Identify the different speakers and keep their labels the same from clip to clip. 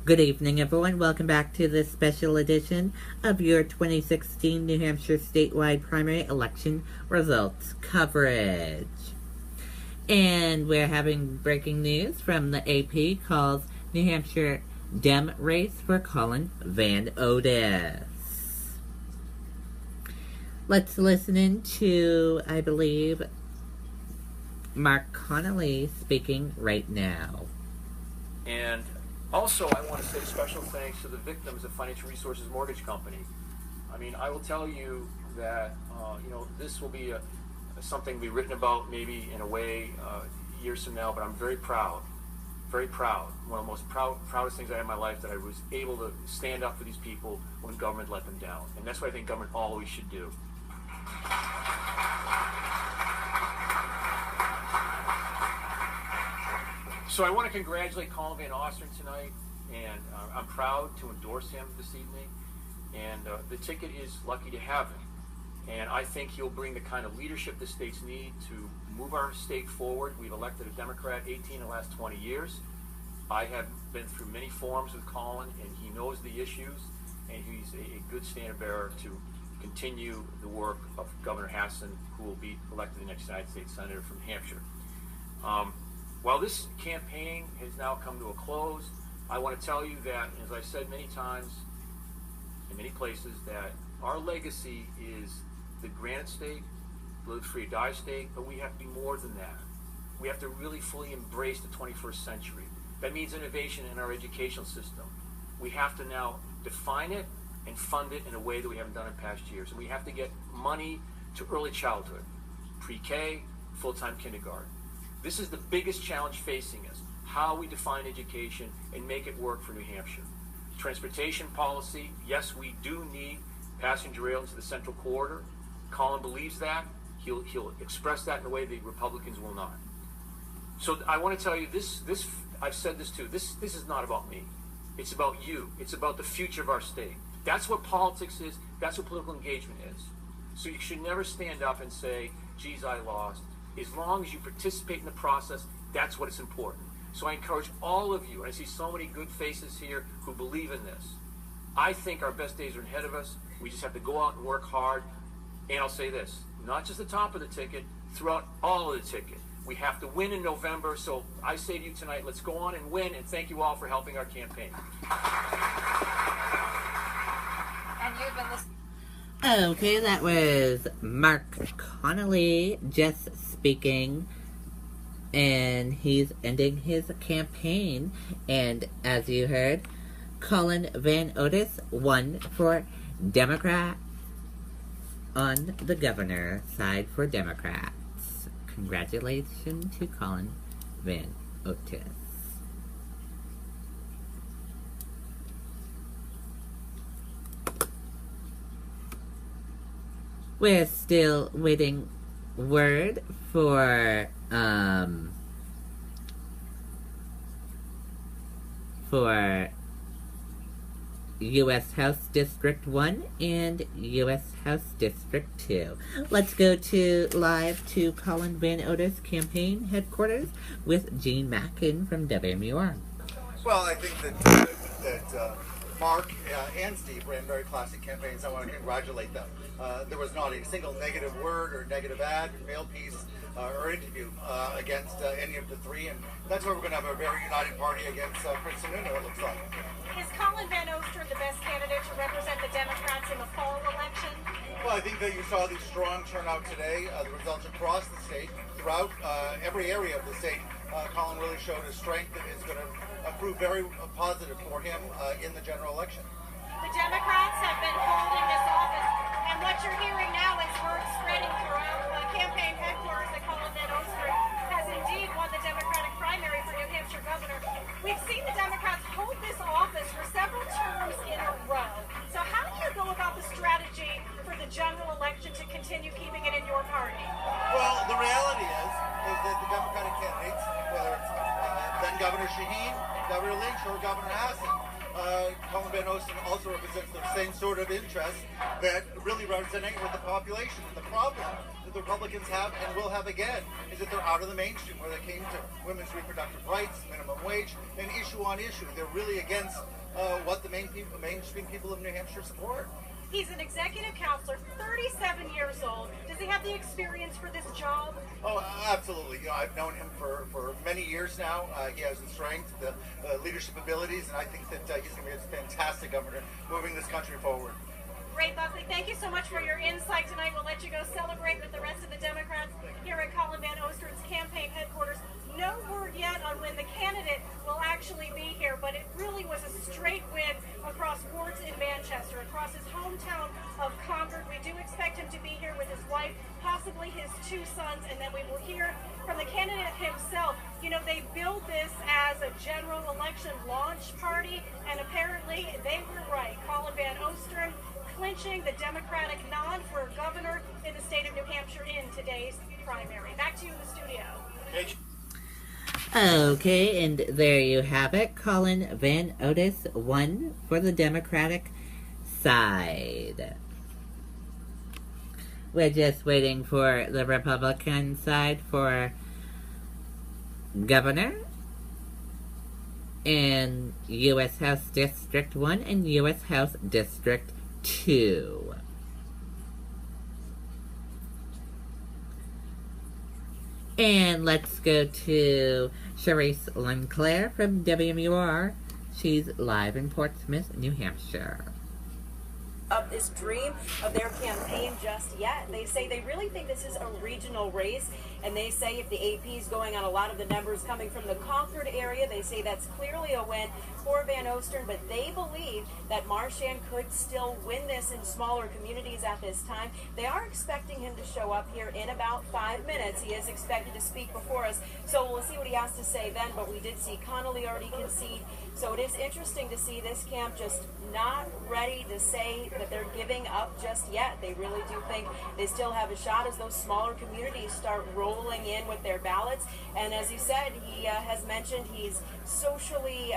Speaker 1: Good evening, everyone. Welcome back to this special edition of your 2016 New Hampshire statewide primary election results coverage. And we're having breaking news from the AP calls New Hampshire Dem race for Colin Van Otis. Let's listen in to, I believe, Mark Connolly speaking right now.
Speaker 2: And also, I want to say special thanks to the victims of Financial Resources Mortgage Company. I mean, I will tell you that, this will be something to be written about maybe in a way years from now, but I'm very proud. Very proud. One of the most proudest things I had in my life, that I was able to stand up for these people when government let them down. And that's what I think government always should do. So I want to congratulate Colin Van Ostrand tonight, and I'm proud to endorse him this evening. And the ticket is lucky to have him. And I think he'll bring the kind of leadership the states need to move our state forward. We've elected a Democrat 18 in the last 20 years. I have been through many forums with Colin, and he knows the issues, and he's a good standard bearer to continue the work of Governor Hassan, who will be elected the next United States Senator from Hampshire. While this campaign has now come to a close, I want to tell you that, as I've said many times in many places, that our legacy is the Granite State, live free or die state, but we have to be more than that. We have to really fully embrace the 21st century. That means innovation in our educational system. We have to now define it and fund it in a way that we haven't done in past years. And we have to get money to early childhood, pre-K, full-time kindergarten. This is the biggest challenge facing us, how we define education and make it work for New Hampshire. Transportation policy, yes, we do need passenger rail into the Central Corridor. Colin believes that. He'll express that in a way the Republicans will not. So I want to tell you this I've said this too, this is not about me. It's about you. It's about the future of our state. That's what politics is. That's what political engagement is. So you should never stand up and say, geez, I lost. As long as you participate in the process, that's what is important. So I encourage all of you, and I see so many good faces here who believe in this. I think our best days are ahead of us. We just have to go out and work hard. And I'll say this, not just the top of the ticket, throughout all of the ticket. We have to win in November, so I say to you tonight, let's go on and win, and thank you all for helping our campaign.
Speaker 3: And you've been listening.
Speaker 1: Okay, that was Mark Connolly just speaking, and he's ending his campaign. And as you heard, Colin Van Otis won for Democrat on the governor side for Democrats. Congratulations to Colin Van Otis. We're still waiting word for U.S. House District 1 and U.S. House District 2. Let's go live to Colin Van Otis campaign headquarters with Gene Mackin from WMUR.
Speaker 4: Well, I think that Mark and Steve ran very classic campaigns. I want to congratulate them. There was not a single negative word or negative ad, mail piece, or interview against any of the three, and that's why we're going to have a very united party against Chris Sununu, it looks like.
Speaker 3: Is Colin Van Ostrand the best candidate to represent the Democrats in the fall election?
Speaker 4: Well, I think that you saw the strong turnout today. The results across the state, throughout every area of the state, Colin really showed his strength and is going to prove very positive for him in the general election.
Speaker 3: The Democrats have been holding this office, and what you're hearing now is word spreading throughout the campaign headquarters that Colin Van Ostrand has indeed won the Democratic primary for New Hampshire governor. We've seen the Democrats hold this office for several terms in a row. So how do you go about the strategy for the general election to continue keeping it in your party?
Speaker 4: Well, the reality is that the Democratic candidates, whether it's then Governor Shaheen, Governor Lynch, or Governor Hassan, Colin Van Osten also represents the same sort of interests that really resonate with the population. And the problem that the Republicans have and will have again is that they're out of the mainstream where they came to women's reproductive rights, minimum wage, and issue on issue. They're really against what the mainstream people of New Hampshire support.
Speaker 3: He's an executive counselor, 37 years old. Does he have the experience for this job?
Speaker 4: Oh, absolutely. I've known him for many years now. He has the strength, the leadership abilities, and I think that he's going to be a fantastic governor moving this country forward.
Speaker 3: Great, Buckley. Thank you so much for your insight tonight. We'll let you go celebrate with the rest of the Democrats here at Colin Van Ostern's campaign headquarters. No word yet on when the candidate will actually be here, but it really was a straight win across wards in Manchester, across his hometown of Concord. We do expect him to be here with his wife, possibly his 2 sons, and then we will hear from the candidate himself. You know, they billed this as a general election launch party, and apparently they were right. Colin Van Ostern clinching the Democratic nod for governor in the state of New Hampshire in today's primary. Back to you in the studio.
Speaker 1: Okay, and there you have it. Colin Van Otis won for the Democratic side. We're just waiting for the Republican side for governor in U.S. House District 1 and U.S. House District 2. And let's go to Charisse Clair from WMUR. She's live in Portsmouth, New Hampshire.
Speaker 5: Of this dream of their campaign just yet. They say they really think this is a regional race, and they say if the AP is going on a lot of the numbers coming from the Concord area, they say that's clearly a win for Van Ostern, but they believe that Marchand could still win this in smaller communities at this time. They are expecting him to show up here in about 5 minutes. He is expected to speak before us, so we'll see what he has to say then, but we did see Connolly already concede, so it is interesting to see this camp just not ready to say that they're giving up just yet. They really do think they still have a shot as those smaller communities start rolling in with their ballots. And as you said, he has mentioned he's socially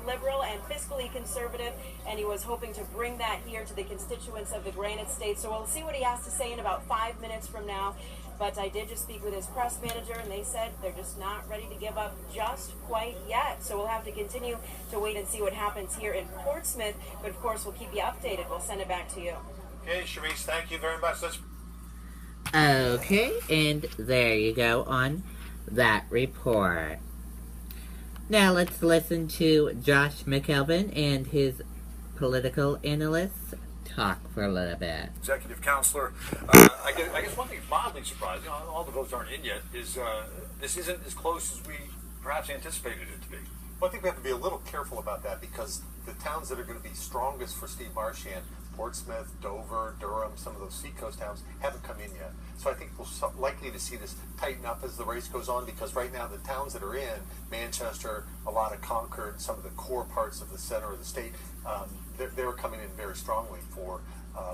Speaker 5: liberal and fiscally conservative, and he was hoping to bring that here to the constituents of the Granite State. So we'll see what he has to say in about 5 minutes from now. But I did just speak with his press manager, and they said they're just not ready to give up just quite yet. So we'll have to continue to wait and see what happens here in Portsmouth. But of course, we'll keep you updated. We'll send it back to you.
Speaker 6: Okay, Charisse, thank you very much.
Speaker 1: Okay, and there you go on that report. Now let's listen to Josh McElveen and his political analysts talk for a little bit.
Speaker 6: Executive counselor, I guess one thing mildly surprising, all the votes aren't in yet, is this isn't as close as we perhaps anticipated it to be.
Speaker 7: Well, I think we have to be a little careful about that because the towns that are going to be strongest for Steve Marchand, Portsmouth, Dover, Durham, some of those seacoast towns, haven't come in yet. So I think we're likely to see this tighten up as the race goes on, because right now the towns that are in, Manchester, a lot of Concord, some of the core parts of the center of the state, they're coming in very strongly for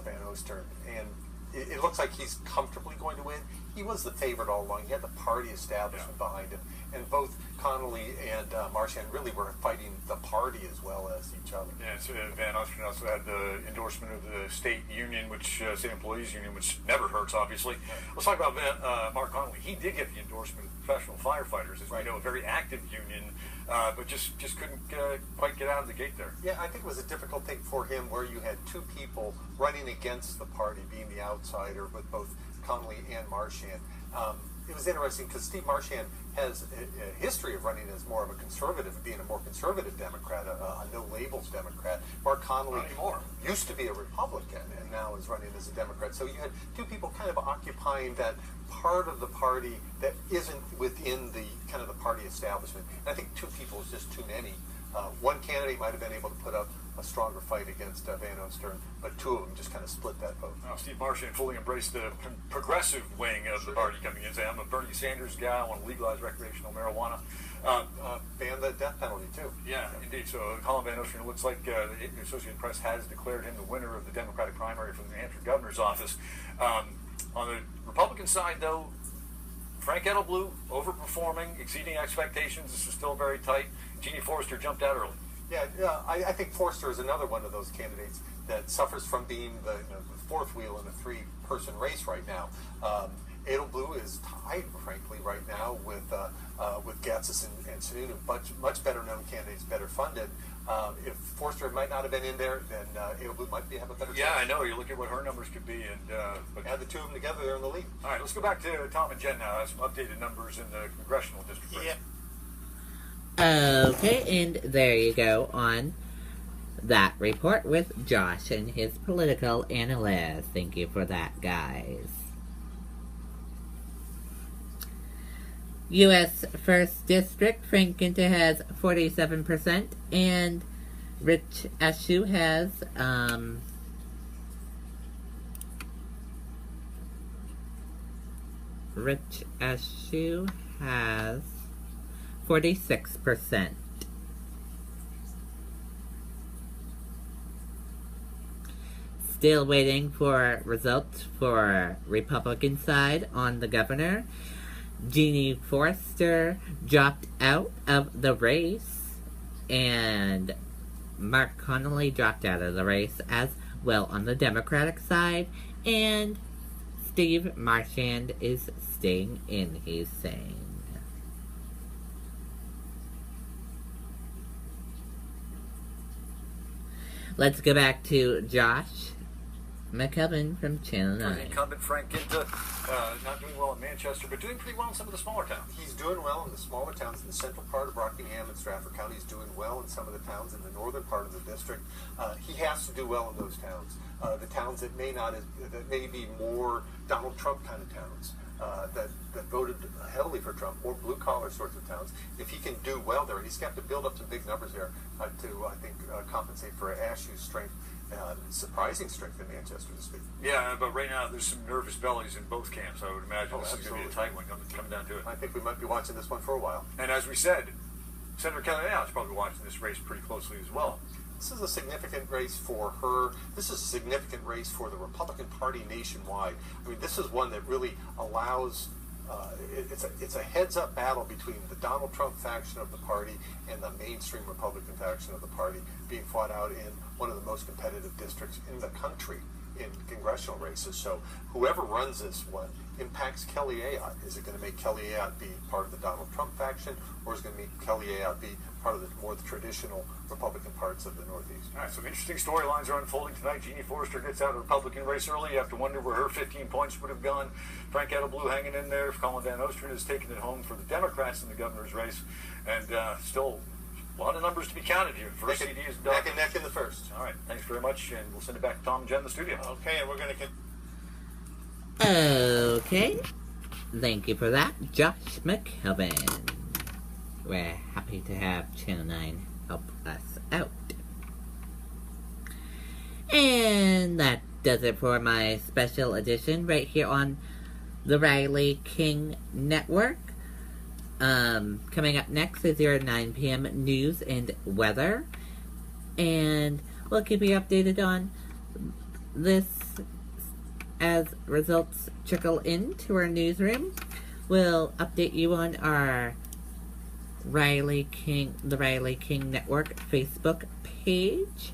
Speaker 7: Van Ostern. And it looks like he's comfortably going to win. He was the favorite all along. He had the party establishment behind him. And both Connolly and Marchand really were fighting the party as well as each other.
Speaker 6: Yeah, so Van Ostern also had the endorsement of the state union, state employees union, which never hurts, obviously. Yeah. Let's talk about Mark Connolly. He did get the endorsement of professional firefighters, as we know, a very active union, but just couldn't quite get out of the gate there.
Speaker 7: Yeah, I think it was a difficult thing for him where you had two people running against the party, being the outsider with both Connolly and Marchand. It was interesting because Steve Marchand has a history of running as more of a conservative, being a more conservative Democrat, a no-labels Democrat. Mark Connolly used to be a Republican and now is running as a Democrat. So you had two people kind of occupying that part of the party that isn't within the kind of the party establishment. And I think two people is just too many. One candidate might have been able to put up a stronger fight against Van Ostern, but two of them just kind of split that vote.
Speaker 6: Steve Marchand fully embraced the progressive wing of the party coming in. Say, I'm a Bernie Sanders guy. I want to legalize recreational marijuana.
Speaker 7: Ban the death penalty, too.
Speaker 6: Yeah, indeed. So Colin Van Ostern, it looks like the Associated Press has declared him the winner of the Democratic primary for the New Hampshire governor's office. On the Republican side, though, Frank Edelblut overperforming, exceeding expectations. This is still very tight. Jeannie Forrester jumped out early.
Speaker 7: Yeah, I think Forster is another one of those candidates that suffers from being the fourth wheel in a three-person race right now. Edelblue is tied, frankly, right now with Gatsis and Sununu, much better known candidates, better funded. If Forster might not have been in there, then Edelblue might have a better chance.
Speaker 6: Yeah, I know. You look at what her numbers could be, but
Speaker 7: add the two of them together, they're in the lead.
Speaker 6: All right, let's go back to Tom and Jen now. Some updated numbers in the congressional district race.
Speaker 7: Yeah.
Speaker 1: Okay, and there you go on that report with Josh and his political analyst. Thank you for that, guys. U.S. 1st District, Frank Ginta has 47%, and Rich Eshoo has, Rich Eshoo has 46%. Still waiting for results for Republican side on the governor. Jeannie Forster dropped out of the race, and Mark Connolly dropped out of the race as well on the Democratic side, and Steve Marchand is staying in, he's saying. Let's go back to Josh McElveen from Channel 9.
Speaker 6: Incumbent Frank Ginta, not doing well in Manchester, but doing pretty well in some of the smaller towns.
Speaker 7: He's doing well in the smaller towns in the central part of Rockingham and Stratford County. He's doing well in some of the towns in the northern part of the district. He has to do well in those towns. The towns that may be more Donald Trump kind of towns. That voted heavily for Trump, more blue-collar sorts of towns. If he can do well there, he's got to build up some big numbers there to, I think, compensate for Ashew's strength, surprising strength in Manchester this week.
Speaker 6: Yeah, but right now there's some nervous bellies in both camps. I would imagine this is going to be a tight one coming down to it.
Speaker 7: I think we might be watching this one for a while.
Speaker 6: And as we said, Senator Kelly now is probably watching this race pretty closely as well.
Speaker 7: This is a significant race for her. This is a significant race for the Republican Party nationwide. I mean, this is one that really allows, it's a heads-up battle between the Donald Trump faction of the party and the mainstream Republican faction of the party being fought out in one of the most competitive districts in the country in congressional races. So whoever runs this one impacts Kelly Ayotte. Is it going to make Kelly Ayotte be part of the Donald Trump faction, or is it going to make Kelly Ayotte be part of the more traditional Republican parts of the Northeast?
Speaker 6: All right, some interesting storylines are unfolding tonight. Jeannie Forster gets out of the Republican race early. You have to wonder where her 15 points would have gone. Frank Edelblue hanging in there. Colin Van Ostrin is taking it home for the Democrats in the governor's race. And still a lot of numbers to be counted here. First CD is done.
Speaker 7: Neck and neck in the first.
Speaker 6: All right, thanks very much, and we'll send it back to Tom and Jen in the studio.
Speaker 7: Okay, and we're going to...
Speaker 1: Okay. Thank you for that, Josh McElveen. We're happy to have Channel 9 help us out. And that does it for my special edition right here on the Riley King Network. Coming up next is your 9 p.m. news and weather. And we'll keep you updated on this as results trickle into our newsroom. We'll update you on our the Riley King Network Facebook page.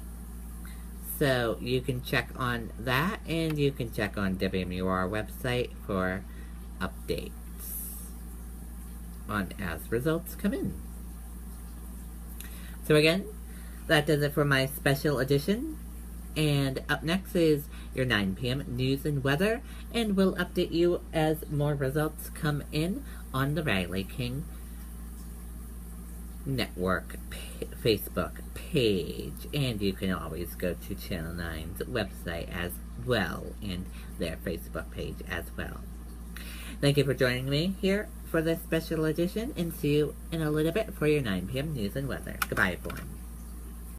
Speaker 1: So you can check on that, and you can check on WMUR website for updates on as results come in. So again, that does it for my special edition. And up next is your 9 p.m. news and weather, and we'll update you as more results come in on the Riley King Network Facebook page. And you can always go to Channel 9's website as well, and their Facebook page as well. Thank you for joining me here for this special edition, and see you in a little bit for your 9 p.m. news and weather. Goodbye, everyone.